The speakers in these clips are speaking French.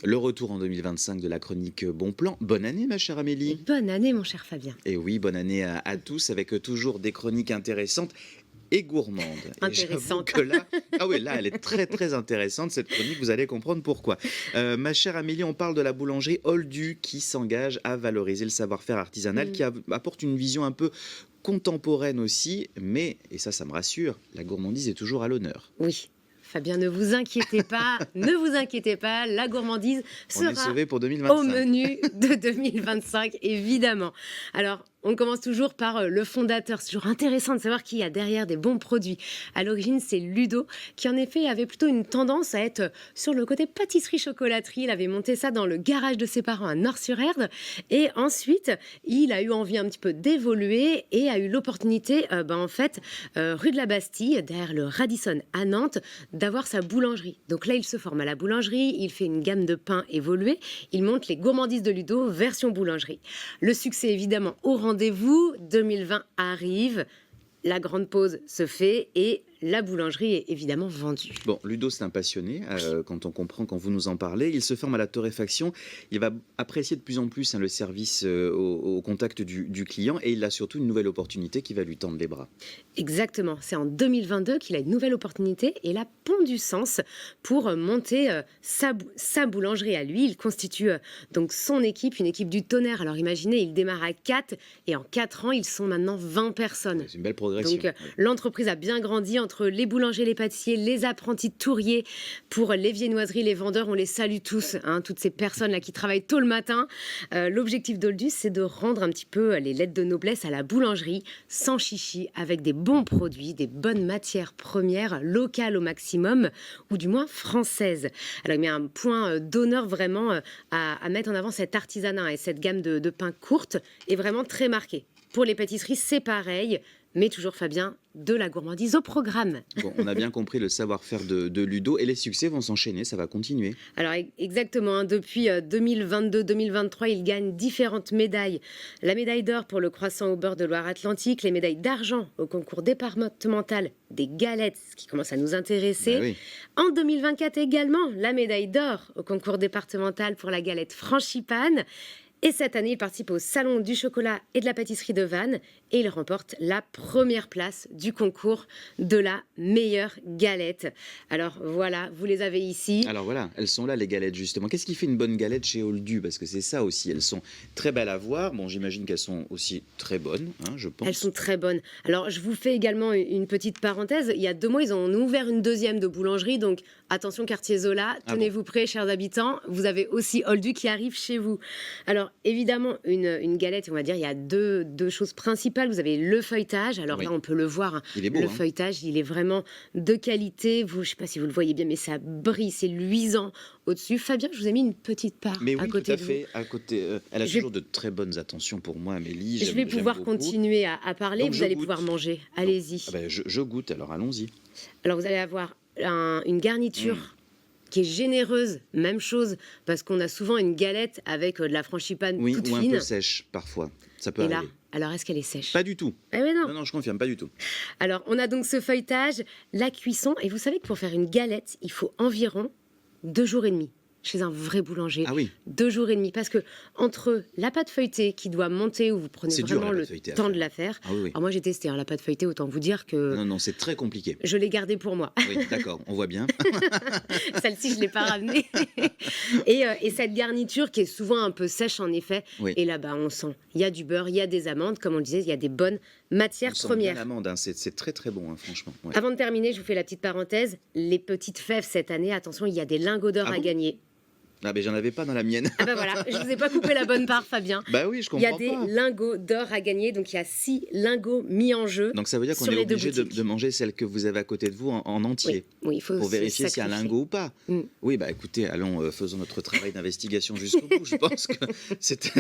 Le retour en 2025 de la chronique Bon Plan. Bonne année, ma chère Et Amélie. bonne année, mon cher Fabien. Et oui, bonne année à tous avec toujours des chroniques intéressantes et gourmandes. Et j'avoue Intéressante. que là, ah oui, là, elle est très très intéressante cette chronique. Vous allez comprendre pourquoi. Ma chère Amélie, on parle de la boulangerie Oldu qui s'engage à valoriser le savoir-faire artisanal, Mm. apporte une vision un peu contemporaine aussi, mais et ça me rassure, la gourmandise est toujours à l'honneur. Oui, Fabien, ne vous inquiétez pas, ne vous inquiétez pas, la gourmandise On est sera sauvé pour au 2025. menu de 2025, évidemment. Alors, on commence toujours par le fondateur. C'est toujours intéressant de savoir qui y a derrière des bons produits. À l'origine, c'est Ludo, qui en effet avait plutôt une tendance à être sur le côté pâtisserie-chocolaterie. Il avait monté ça dans le garage de ses parents à Nord-sur-Erdre. Et ensuite, il a eu envie un petit peu d'évoluer et a eu l'opportunité, rue de la Bastille, derrière le Radisson à Nantes, d'avoir sa boulangerie. Donc là, il se forme à la boulangerie, il fait une gamme de pains évoluée, il monte les gourmandises de Ludo version boulangerie. Le succès évidemment au rendez-vous, 2020 arrive, la grande pause se fait et la boulangerie est évidemment vendue. Bon, Ludo, c'est un passionné, quand on comprend, quand vous nous en parlez. Il se forme à la torréfaction. Il va apprécier de plus en plus le service au contact du client et il a surtout une nouvelle opportunité qui va lui tendre les bras. Exactement, c'est en 2022 qu'il a une nouvelle opportunité et la pond du sens pour monter sa boulangerie à lui. Il constitue donc son équipe, une équipe du tonnerre. Alors imaginez, il démarre à 4 et en 4 ans, ils sont maintenant 20 personnes. C'est une belle progression. Donc l'entreprise a bien grandi entre les boulangers, les pâtissiers, les apprentis touriers. Pour les viennoiseries, les vendeurs, on les salue tous, hein, toutes ces personnes-là qui travaillent tôt le matin. L'objectif d'Oldus, c'est de rendre un petit peu les lettres de noblesse à la boulangerie, sans chichi, avec des bons produits, des bonnes matières premières, locales au maximum, ou du moins françaises. Alors il met un point d'honneur vraiment à mettre en avant cet artisanat et cette gamme de pains courtes est vraiment très marquée. Pour les pâtisseries, c'est pareil, mais toujours, Fabien, de la gourmandise au programme. Bon, on a bien compris le savoir-faire de Ludo et les succès vont s'enchaîner, ça va continuer. Alors exactement, hein, depuis 2022-2023, il gagne différentes médailles. La médaille d'or pour le croissant au beurre de Loire-Atlantique, les médailles d'argent au concours départemental des galettes, ce qui commence à nous intéresser. Ah oui. En 2024 également, la médaille d'or au concours départemental pour la galette frangipane. Et cette année, il participe au Salon du chocolat et de la pâtisserie de Vannes et il remporte la première place du concours de la meilleure galette. Alors voilà, vous les avez ici. Alors voilà, elles sont là les galettes justement. Qu'est-ce qui fait une bonne galette chez Oldu? Parce que c'est ça aussi, elles sont très belles à voir. Bon, j'imagine qu'elles sont aussi très bonnes, hein, je pense. Elles sont très bonnes. Alors, je vous fais également une petite parenthèse. Il y a 2 mois, ils ont ouvert une deuxième de boulangerie. Donc, attention, quartier Zola, Ah tenez-vous prêts, chers habitants. Vous avez aussi Oldu qui arrive chez vous. Alors, évidemment, une galette, on va dire, il y a deux choses principales. Vous avez le feuilletage. Alors Oui. là, on peut le voir, hein. Il est beau, Le hein. feuilletage, il est vraiment de qualité. Je ne sais pas si vous le voyez bien, mais ça brille, c'est luisant au-dessus. Fabien, je vous ai mis une petite part Mais à oui, côté tout à de vous. fait. À côté, elle a Je vais- toujours de très bonnes attentions pour moi, Amélie. Je vais J'aime pouvoir beaucoup. continuer à parler. Donc, Vous je allez goûte. pouvoir manger. Donc, Allez-y. ah ben, je goûte, alors allons-y. Alors vous allez avoir une garniture qui est généreuse, même chose, parce qu'on a souvent une galette avec de la frangipane Oui, toute ou un fine. peu sèche parfois. Ça peut Et là, arriver. alors est-ce qu'elle est sèche? Pas du tout. Eh oui, non. Non, non, je confirme, pas du tout. Alors on a donc ce feuilletage, la cuisson, et vous savez que pour faire une galette, il faut environ 2 jours et demi chez un vrai boulanger. Ah oui. 2 jours et demi, parce que entre la pâte feuilletée qui doit monter, où vous prenez C'est dur, vraiment la le pâte feuilletée à temps faire. de la faire. Ah oui, oui. Alors moi j'ai testé hein, la pâte feuilletée, autant vous dire que Non, non, c'est très compliqué. je l'ai gardée pour moi. Oui, d'accord, on voit bien. Celle-ci, je ne l'ai pas ramenée. Et cette garniture qui est souvent un peu sèche, en effet. Oui. Et là-bas, on sent, il y a du beurre, il y a des amandes. Comme on le disait, il y a des bonnes matières On sent bien premières. l'amande, hein, c'est très très bon, hein, franchement. Ouais. Avant de terminer, je vous fais la petite parenthèse. Les petites fèves cette année, attention, il y a des lingots d'or Ah à bon gagner. Ah ben j'en avais pas dans la mienne. Ah ben voilà, je vous ai pas coupé la bonne part, Fabien. Bah oui, je Il y a comprends des pas. lingots d'or à gagner, donc il y a 6 lingots mis en jeu. Donc ça veut dire qu'on sur est les deux obligé boutiques. de manger celle que vous avez à côté de vous en entier. Oui, il faut Pour se vérifier s'il y a un sacrifier. lingot ou pas. Mm. Oui, bah écoutez, allons, faisons notre travail d'investigation jusqu'au bout. Je pense que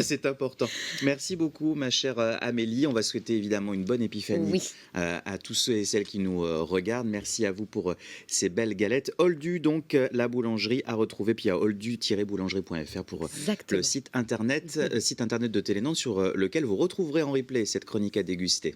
c'est important. Merci beaucoup, ma chère Amélie. On va souhaiter évidemment une bonne épiphanie Oui. à tous ceux et celles qui nous regardent. Merci à vous pour ces belles galettes. Oldu, donc, la boulangerie à retrouver. Puis à oldu-boulangerie.fr pour Exactement. le site internet de Télénant sur lequel vous retrouverez en replay cette chronique à déguster.